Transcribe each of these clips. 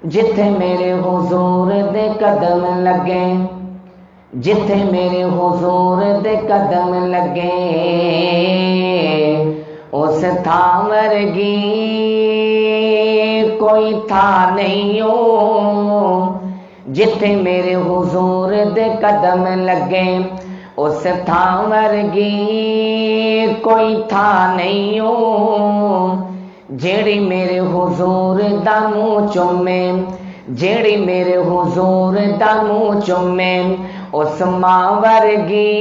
جتھے میرے حضور دے قدم لگے، جتھے میرے حضور دے قدم لگے، اس تھاں ورگی کوئی تھا نہیں ہو۔ جتھے میرے حضور دے قدم لگے، اس تھاں ورگی کوئی تھا نہیں ہو۔ جیڑی میرے حضور دا منہ چومے، جیڑی میرے حضور دا منہ چومے، اس ماں ورگی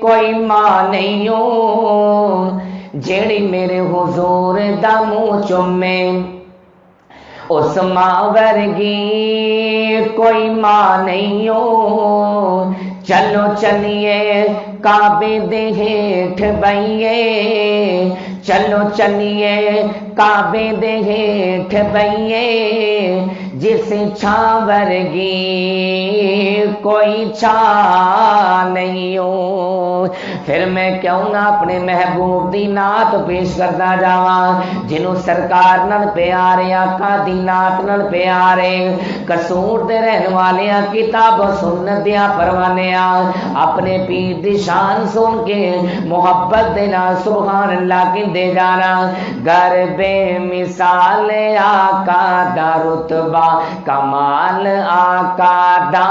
کوئی ماں نہیں ہو۔ جیڑی میرے حضور دا منہ چومے، اس ماں ورگی کوئی ماں نہیں ہو۔ چلو چلیے کعبے دے ہیٹھ بئیے، چلو چلیے کعبے دے ہیٹھ بئیے، جس چھاں ورگی کوئی چھاں نہیں ہو۔ پھر میں کیوں نہ اپنے محبوب دی نعت پیش کرتا جاواں، جنوں سرکار نال پیارے، آقا دی نعت نال پیارے، قصور دے رہن والیاں، کتاب و سنت دیاں پروانیاں، اپنے پیر دی شان سن کے محبت دے نال سبحان اللہ کہندے جانا۔ گر بے مثال آقا دا رتبہ کمال آقا دا،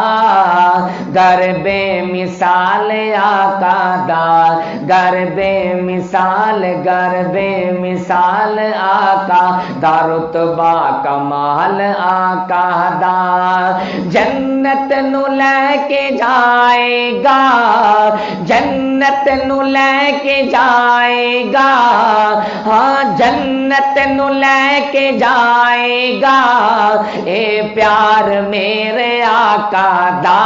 گر بے مثال آقا دا، گر بے مثال، گر بے مثال آقا دا رتبہ کمال آقا دا۔ جنت نو لے کے جائے گا، جنت نو لے کے جائے گا، ہاں جنت نو لے کے جائے گا، اے پیار میرے آقا دا،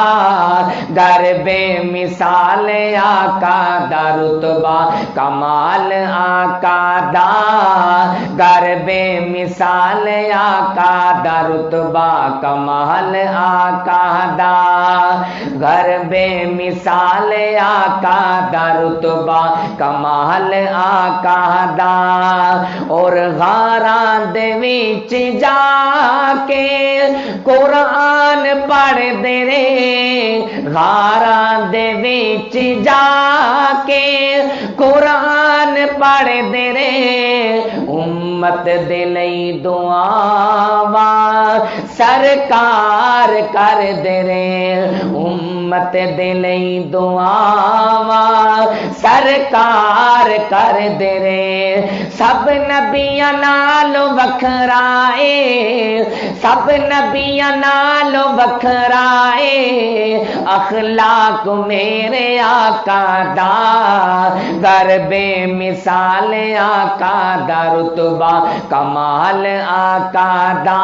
گر بے مثال آقا دا رتبہ کمال آقا دا، گر بے مثال آقا دا رتبہ کمال آقا دا، گر بے مثال آقا دا رتبہ کمال آقا دا۔ اور غاراں دے وچ جا کے قرآن پڑھ دے رے، غاراں دے وچ جا کے قرآن پڑھ دے رے، امت دے لئی دعاواں سرکار کر دے رے، امت دے لئی دعاواں سرکار کر دے رے۔ سب نبیاں نالوں وکھرا اے، سب نبیاں نالوں وکھرا اے، اخلاق میرے آقا دا، گر بے مثال آقا دا رتبہ کمال آقا دا،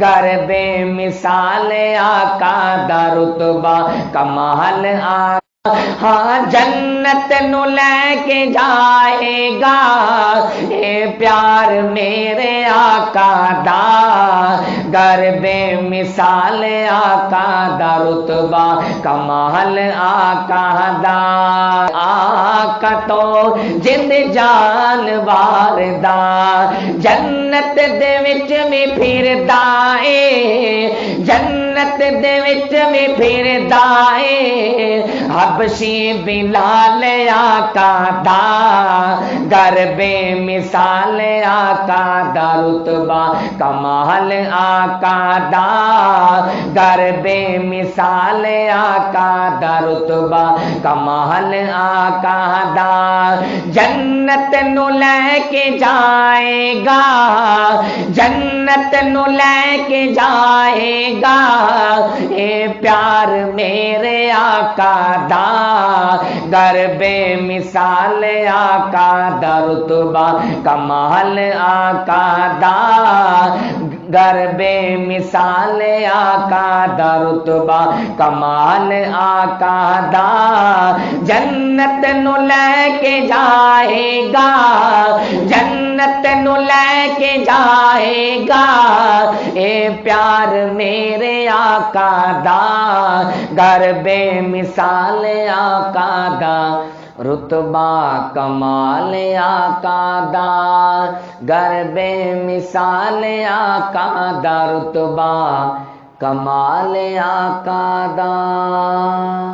گر بے مثال آقا دا رتبہ کمال آقا۔ ہاں جنت نو لے کے جائے گا، اے پیار میرے آقا دا، گر بے مثال آقا دا رتبہ کمال آقا دا۔ آقا تو جند جان واردا، جنت دے وچ میں پھردا اے، جنت دے وچ میں پھردا اے، حبشی بلال آقا دا، گر بے مثال آقا دا رتبہ کمال آقا دا، گر بے مثال آقا دا رتبہ کمال آقا دا۔ جنت نو لے کے جائے گا، جنت نو لے کے جائے گا، اے پیار میرے آقا دا، گر بے مثال آقا دا رتبہ کمال آقا دا، گر بے مثال آقا دا رتبہ کمال آقا دا۔ جنت نو لے کے جائے گا، جنت نو لے کے جائے گا، اے پیار میرے آقا دا، گر بے مثال آقا دا رتبہ کمال آقا دا گر بے مثال آقا دا رتبہ کمال آقا دا